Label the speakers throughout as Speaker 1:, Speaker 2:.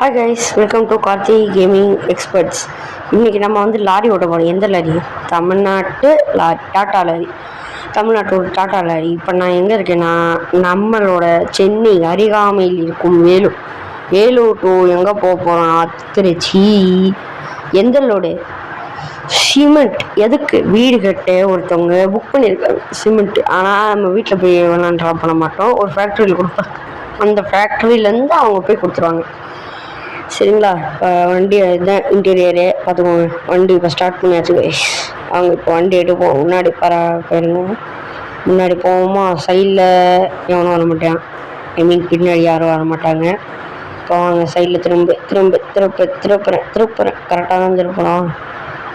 Speaker 1: Hi guys, welcome to Karthi gaming experts. இன்றைக்கி நம்ம வந்து லாரி ஓட்ட போகிறோம். எந்த லாரி? தமிழ்நாட்டு லாரி, டாட்டா லாரி. தமிழ்நாட்டோட டாட்டா லாரி. இப்போ நான் எங்கே இருக்கேன்னா, நம்மளோட சென்னை அருகாமையில் இருக்கும் வேலூர் டு எங்கே போக போகிறோம்னா திருச்சி. எந்த லோடு? சிமெண்ட். எதுக்கு? வீடு கட்ட ஒருத்தவங்க புக் பண்ணியிருக்காங்க சிமெண்ட். ஆனால் நம்ம வீட்டில் போய் வேணாம் ட்ராப் பண்ண மாட்டோம், ஒரு ஃபேக்ட்ரியில் கொடுப்பாங்க. அந்த ஃபேக்ட்ரியிலேருந்து அவங்க போய் கொடுத்துருவாங்க. சரிங்களா? இப்போ வண்டி இதுதான் இன்டீரியரு பார்த்துக்கோங்க. வண்டி இப்போ ஸ்டார்ட் பண்ணியாச்சு கைஸ். அவங்க இப்போ வண்டி எடுப்போம். முன்னாடி போயிருங்க. முன்னாடி போவோமா? சைடில் எவனும் வர மாட்டான். பின்னாடி யாரும் வர மாட்டாங்க. இப்போ அவங்க சைடில் திருப்புறேன். கரெக்டாக தான் திருப்பணும்.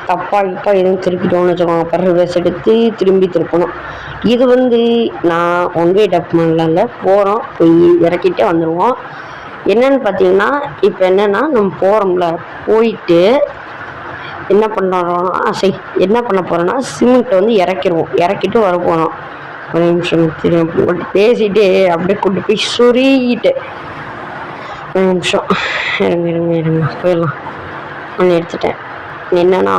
Speaker 1: தப்பா எதுவும் திருப்பிட்டோம்னு வச்சுக்கோங்க, ரிவர்ஸ் எடுத்து திரும்பி திருப்பணும். இது வந்து நான் ஒன் வே டக்குமெண்ட்ல போகிறோம், போய் இறக்கிட்டே வந்துடுவோம். என்னன்னு பார்த்தீங்கன்னா, இப்போ என்னென்னா நம்ம போகிறோம்ல, போயிட்டு என்ன பண்ண போகிறோன்னா சிமெண்ட்டை வந்து இறக்கிட்டு வர போகிறோம். ஒரு நிமிஷம் திரும்ப பேசிட்டு அப்படியே கொண்டு போய் சொருகிட்டு ஒரு நிமிஷம் இருங்க போயிடலாம். ஒன்று எடுத்துட்டேன். என்னன்னா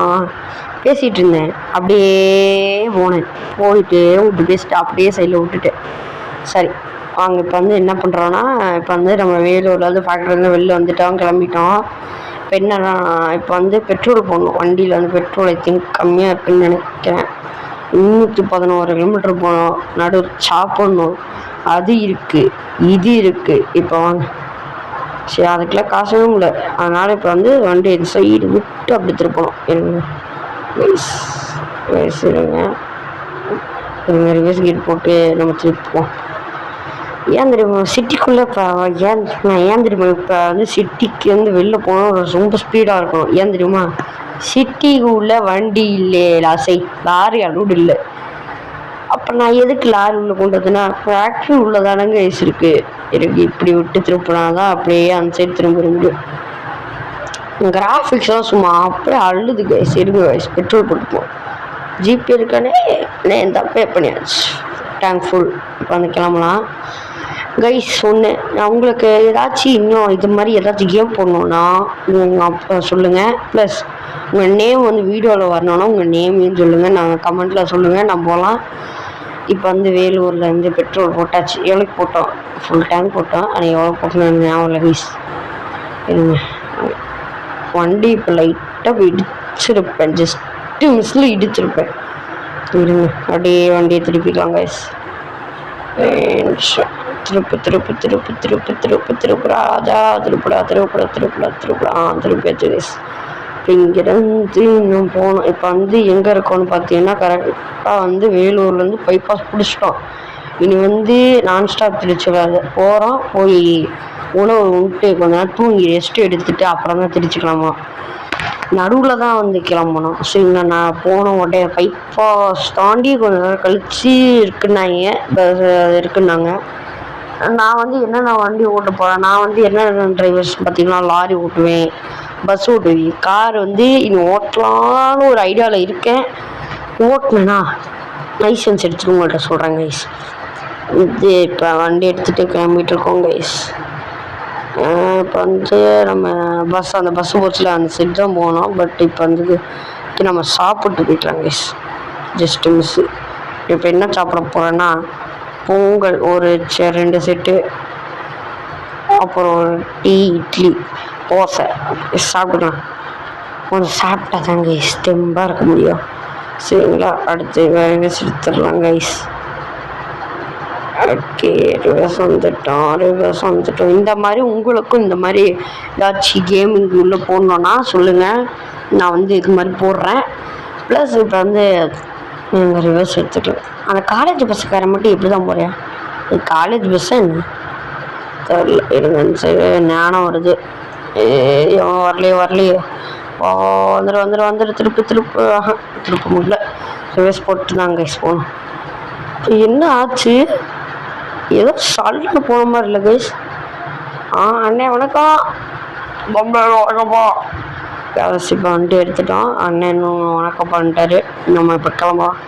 Speaker 1: பேசிகிட்டு இருந்தேன், அப்படியே போயிட்டு பேசிட்டு அப்படியே சைடில் விட்டுட்டேன். சரி வாங்க. இப்போ வந்து என்ன பண்ணுறோன்னா, இப்போ வந்து நம்ம வேலூர்லேருந்து ஃபேக்ட்ரிலேருந்து வெளில கிளம்பிட்டோம். இப்போ என்னன்னா, இப்போ வந்து பெட்ரோல் போடணும். வண்டியில் வந்து பெட்ரோல் ஐ திங்க் கம்மியாக இருக்குதுன்னு நினைக்கிறேன். 311 கிலோமீட்டர் போகணும். சாப்பிட்ணும். அது இருக்குது, இது இருக்குது. இப்போ வாங்க. சரி, அதுக்கெல்லாம் காசும் இல்லை. அதனால் இப்போ வந்து வண்டி சைடு விட்டு அப்படி திருப்பணும். இருங்க ரிவர்ஸ் கேட் போட்டு நம்ம திருப்போம். ஏன் தெரியுமா சிட்டிக்குள்ளே இப்போ ஏன் தெரியுமா இப்போ வந்து சிட்டிக்கு வந்து வெளில போனால் ரொம்ப ஸ்பீடாக இருக்கணும். ஏன் தெரியுமா? சிட்டிக்குள்ளே வண்டி இல்லை, லாரி அலோடு இல்லை. அப்போ நான் எதுக்கு லாரி உள்ள கொண்டு வந்தேன்னா, ஃபேக்ட்ரி உள்ளதானங்க இருக்குது. எனக்கு இப்படி விட்டு திருப்பினா தான் அப்படியே அந்த சைடு திரும்ப முடியும். கிராஃபிக்ஸ் தான் சும்மா அப்படியே அழுது கைஸ். இருங்க கைஸ், பெட்ரோல் போட்டுப்போம். ஜிபே இருக்கானே என் பே பண்ணியாச்சு. Tank full. இப்போ வந்து கிளம்பலாம் கைஸ். நான் உங்களுக்கு ஏதாச்சும் இன்னும் இது மாதிரி ஏதாச்சும் கேம் போடணுன்னா அப்போ சொல்லுங்கள். ப்ளஸ் உங்கள் நேம் வந்து வீடியோவில் வரணுன்னா உங்கள் நேமையும் சொல்லுங்கள், நாங்கள் கமெண்ட்டில் சொல்லுங்கள், நான் போகலாம். இப்போ வந்து வேலூர்லேருந்து பெட்ரோல் போட்டாச்சு. எவ்வளோக்கு போட்டோம்? ஃபுல் டேங்க் போட்டோம். ஆனால் எவ்வளோ போட்டோம்னு ஞாபகம் இல்லை கைஸ். இருங்க, வண்டி இப்போ லைட்டாக இடிச்சிருப்பேன், ஜஸ்ட்டு மிஸ்ஸில் இடிச்சிருப்பேன். இருங்க, அப்படியே வண்டியை திருப்பிக்கலாம் கைஸ். திருப்பியாச்சு கைஸ். இப்போ இங்கேருந்து இன்னும் போகணும். இப்போ வந்து எங்கே இருக்கோன்னு பார்த்தீங்கன்னா, கரெக்டாக வந்து வேலூர்லேருந்து பைபாஸ் பிடிச்சிட்டோம். இனி வந்து நான்ஸ்டாப் திருச்சி போகிறோம். போய் உணவு விட்டு கொஞ்ச நேரம் தூங்கி ரெஸ்ட் எடுத்துகிட்டு அப்புறம் தான் திருச்சிக்கலாமா. நடுவில் தான் வந்து கிளம்பணும். சரிங்களா? நான் போன உடனே பைபாஸ் தாண்டி கொஞ்சம் நேரம் கழிச்சு இருக்குன்னாங்க. நான் வந்து என்னென்ன வண்டி ஓட்ட போகிறேன், நான் வந்து என்னென்ன டிரைவர்ஸ் பார்த்தீங்கன்னா, லாரி ஓட்டுவேன், பஸ் ஓட்டுவேன், கார் வந்து இனி ஓட்டலான்னு ஒரு ஐடியாவில் இருக்கேன். ஓட்டினேன்னா லைசன்ஸ் எடுத்துட்டு உங்கள்கிட்ட சொல்கிறேன் கைஸ். இது இப்போ வண்டி எடுத்துகிட்டு கிளம்பிட்டு இருக்கோம் கைஸ். இப்போ வந்து நம்ம அந்த பஸ்ஸு போச்சுல, அந்த செட் தான் போகணும். பட் இப்போ வந்து நம்ம சாப்பிட்டு போய்க்கலாம் கைஸ். Just miss. இப்போ என்ன சாப்பிட போகிறேன்னா, பொங்கல் ஒரு 2 செட்டு, அப்புறம் ஒரு டீ, இட்லி, தோசை சாப்பிட்டுக்கலாம். கொஞ்சம் சாப்பிட்டா தான் கைஸ் தெம்பாக இருக்க முடியும். சரிங்களா? அடுத்து வேக எடுத்துடலாம் கைஸ். ஓகே, ரிவர்ஸ் வந்துட்டோம். இந்த மாதிரி உங்களுக்கும் இந்த மாதிரி ஏதாச்சும் கேமிங் உள்ளே போடணுன்னா சொல்லுங்கள், நான் வந்து இது மாதிரி போடுறேன். ப்ளஸ் இப்போ வந்து நீங்கள் ரிவர்ஸ் எடுத்துக்கலாம். அந்த காலேஜ் பஸ்ஸுக்காரன் மட்டும் எப்படி தான் போகிறேன்? காலேஜ் பஸ்ஸா என்ன தெரியல. இருங்க, சரி ஞானம் வருது. வரலையே. வந்துடு. திருப்ப முடியல. ரிவர்ஸ் போட்டு தாங்க கைஸ் போகணும். என்ன ஆச்சு? ஏதோ சல்லுன்னு போன மாதிரி இல்லை கைஸ். அண்ணே வணக்கம். வணக்கம்ப்பா. இப்போ வண்டி எடுத்துட்டோம். அண்ணன் இன்னும் வணக்கம் பண்ணிட்டாரு. நம்ம இப்போ கிளம்பலாம்.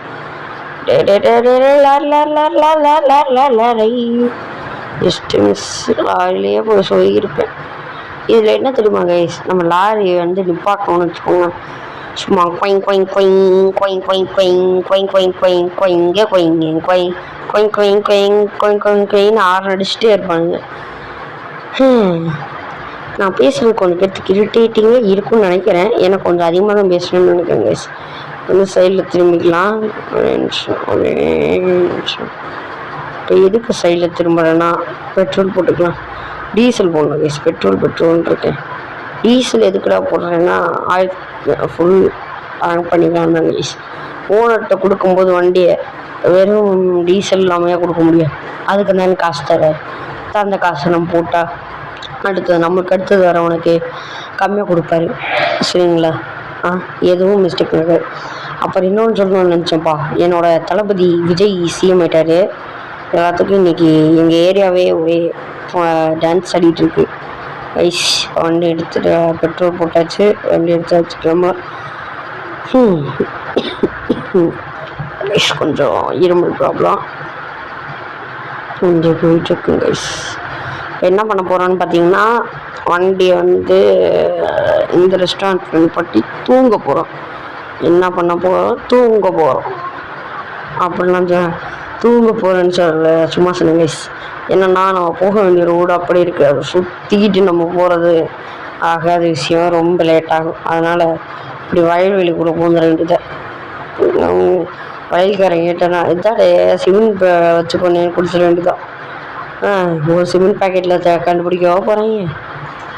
Speaker 1: ஜஸ்ட்டு மிஸ் லாரிலேயே போய் சொல்லியிருப்பேன். இதில் என்ன தெரியுமா கைஸ், நம்ம லாரி வந்து நிப்பாட்டணும்னு வச்சுக்கோங்க, சும்மா coin coin coin coin coin coin coin coin coin கொயிங்க கொயிங்க coin coin coin coin coin coin கொயின்னு ஆறு அடிச்சுட்டே இருப்பாங்க. நான் பேசுகிறது கொஞ்சம் பேர்த்துக்கு இரிட்டேட்டிங்காக இருக்கும்னு நினைக்கிறேன். எனக்கு கொஞ்சம் அதிகமாக தான் பேசணும்னு நினைக்கிறேன் கைஸ். வந்து சைடில் திரும்பிக்கலாம். ஒரே நிமிஷம். இப்போ எதுக்கு சைடில் திரும்புகிறேன்னா, பெட்ரோல் போட்டுக்கலாம். டீசல் போடணும் கைஸ். பெட்ரோல்னு இருக்கேன். டீசல் எதுக்குடா போடுறேன்னா, ஆயில் ஃபுல் ஆன் பண்ணிக்கலாம் தான் கைஸ். ஓனர்கிட்ட கொடுக்கும்போது வண்டியை வெறும் டீசல் இல்லாமையாக கொடுக்க முடியும். அதுக்கு தானே காசு அந்த காசை நம்ம போட்டால் நம்மளுக்கு அடுத்தது வரவனுக்கு கம்மியாக கொடுப்பாரு. சரிங்களா? எதுவும் மிஸ்டேக் நடக்காது. அப்புறம் இன்னொன்று சொல்லணும்னு நினச்சேன்ப்பா, என்னோடய தளபதி விஜய் சிஎம் ஆயிட்டார். எல்லாத்துக்கும் இன்றைக்கி எங்கள் ஏரியாவே ஒரே டான்ஸ் ஆடிட்டுருக்கு. ஐஸ் வண்டி எடுத்துட்டு பெட்ரோல் போட்டாச்சு, வண்டி எடுத்து கிளம்ப. கொஞ்சம் இருமல் ப்ராப்ளம் கொஞ்சம் போயிட்டுருக்கு கைஸ். என்ன பண்ண போகிறோன்னு பார்த்தீங்கன்னா, வண்டியை வந்து இந்த ரெஸ்டாரண்ட்டில் நிப்பாட்டி தூங்க போகிறோம். என்ன பண்ண போகிறோம்? தூங்க போகிறோம். அப்படிலாம் தூங்க போகிறேன்னு சும்மா சொன்னேன் கைஸ். என்னென்னா, நம்ம போக வேண்டிய ரோடு அப்படி இருக்குது. அதை சுற்றிக்கிட்டு நம்ம போகிறது ஆகாத விஷயம், ரொம்ப லேட் ஆகும். அதனால் இப்படி வயல்வெளி கூட போந்துட வேண்டியதை. வயல்காரன் கேட்டேன்னா, இதாடே சிமெண்ட் வச்சுக்கொண்டேன்னு குடிச்சிட வேண்டியதான். ஒரு சிமெண்ட் பேக்கெட்டில் கண்டுபிடிக்கவா போகிறாங்க?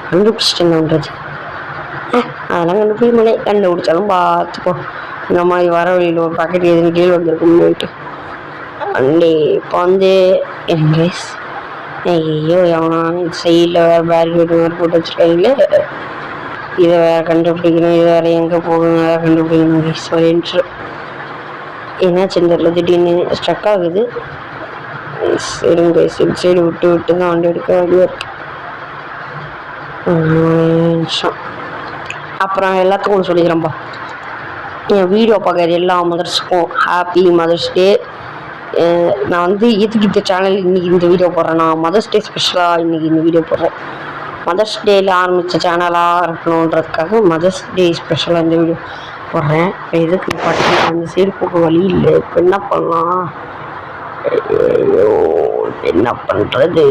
Speaker 1: கண்டுபிடிச்சிட்டேன்னுன்றது அதெல்லாம் கண்டுபிடிக்க முடியல. கண்டுபிடிச்சாலும் பார்த்துப்போ. இந்த மாதிரி வர வழியில் ஒரு பேக்கெட் எதுவும் கீழே வந்துருக்கும்னுட்டு அண்டே இப்போ வந்து எனக்கு ஐயோ எவனா சைடில் வேறு பேரிகேட் வேறு போட்டு வச்சுருக்காங்களே, இதை வேறு கண்டுபிடிக்கணும், இதை வேறு எங்கே போகணும், வேறு கண்டுபிடிக்கணும். சொல்லிட்டு என்னாச்சுன்னு தெரியல, திடீர்னு ஸ்ட்ரக் ஆகுது. சரிங்க சைடு விட்டு தான் வண்டி எடுக்க வேண்டியதாக இருக்கு. நிமிஷம். அப்புறம் எல்லாத்துக்கும் ஒன்று சொல்லிக்கிறேன்ப்பா, என் வீடியோ பார்க்குற எல்லா மதர்ஸுக்கும் ஹாப்பி மதர்ஸ் டே. நான் வந்து எதுக்கு இந்த சேனல் இன்றைக்கி இந்த வீடியோ போடுறேன்னா, மதர்ஸ் டே ஸ்பெஷலாக இன்றைக்கி இந்த வீடியோ போடுறேன். மதர்ஸ் டேயில் ஆரம்பித்த சேனலாக இருக்கணுன்றதுக்காக மதர்ஸ் டே ஸ்பெஷலாக இந்த வீடியோ போடுறேன். இப்போ எதுக்கு பார்த்தீங்கன்னா, அந்த சைடு போக வழி இல்லை. இப்போ என்ன பண்ணலாம்? என்ன பண்ணுறது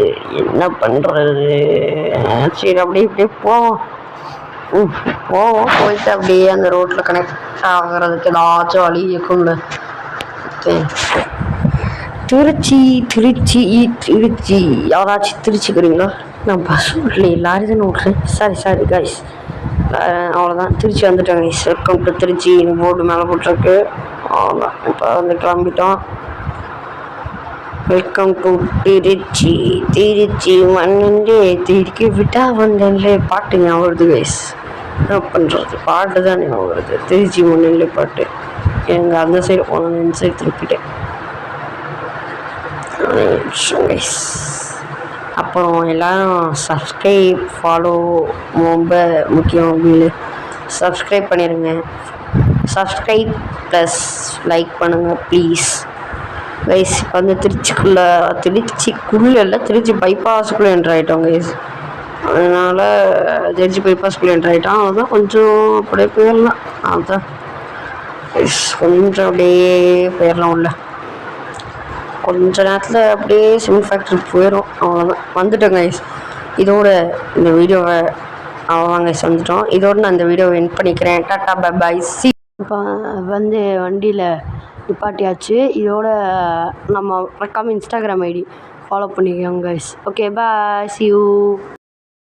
Speaker 1: சரி அப்படியே போவோம். போயிட்டு அப்படியே அந்த ரோட்டில் கனெக்ட் ஆகிறதுக்கு ஏதாச்சும் வழி இருக்கும்ல. திருச்சி யாராச்சும் திருச்சிக்கிறீங்களா? நான் பஸ் விட்லையே, லாரி தானே விட்றேன். Sorry guys. அவ்வளோதான், திருச்சி வந்துட்டேன் guys. Welcome to Trichy board மேலே போட்டிருக்கு. அவ்வளோதான், இப்போ வந்து கிளம்பிட்டோம். வெல்கம் டு திருச்சி மண்ணிலே திருக்கி விட்டா வந்தேன்லே பாட்டு ஞாபகம் வருது கைஸ். என்ன பண்ணுறது, பாட்டு தான் ஞாபகம் வருது. திருச்சி மண்ணிலே பாட்டு. எங்கள் அந்த சைடு போனோம், இந்த சைடு திருப்பிட்டேன் கைஸ். அப்புறம் எல்லோரும் சப்ஸ்கிரைப் ஃபாலோ ரொம்ப முக்கியம். சப்ஸ்கிரைப் பண்ணிடுங்க. சப்ஸ்கிரைப் ப்ளஸ் லைக் பண்ணுங்கள் ப்ளீஸ் கைஸ். இப்போ வந்து திருச்சிக்குள்ளே இல்லை, திருச்சி பைபாஸுக்குள்ளே என்ட்ரு ஆகிட்டோம் கைஸ். அதனால் திருச்சி பைபாஸுக்குள்ளே என்ட்ரு ஆகிட்டோம். அதுதான் கொஞ்சம் அப்படியே போயிடலாம். அதுதான் கைஸ், கொஞ்சம் அப்படியே போயிடலாம் உள்ள. கொஞ்ச நேரத்தில் அப்படியே சிமெண்ட் ஃபேக்ட்ரி போயிடும். அவ்வளோதான், வந்துட்டோம் கைஸ். இதோட இந்த வீடியோவை அவ்வளோதான் கைஸ், வந்துட்டோம். இதோடு நான் இந்த வீடியோவை எண்ட் பண்ணிக்கிறேன். Tata bye bye see. இப்போ வந்து வண்டியில் நிப்பாட்டியாச்சு. இதோட நம்ம மறக்காமல் இன்ஸ்டாகிராம் ஐடி ஃபாலோ பண்ணிக்கோங்க guys. Okay bye, see you.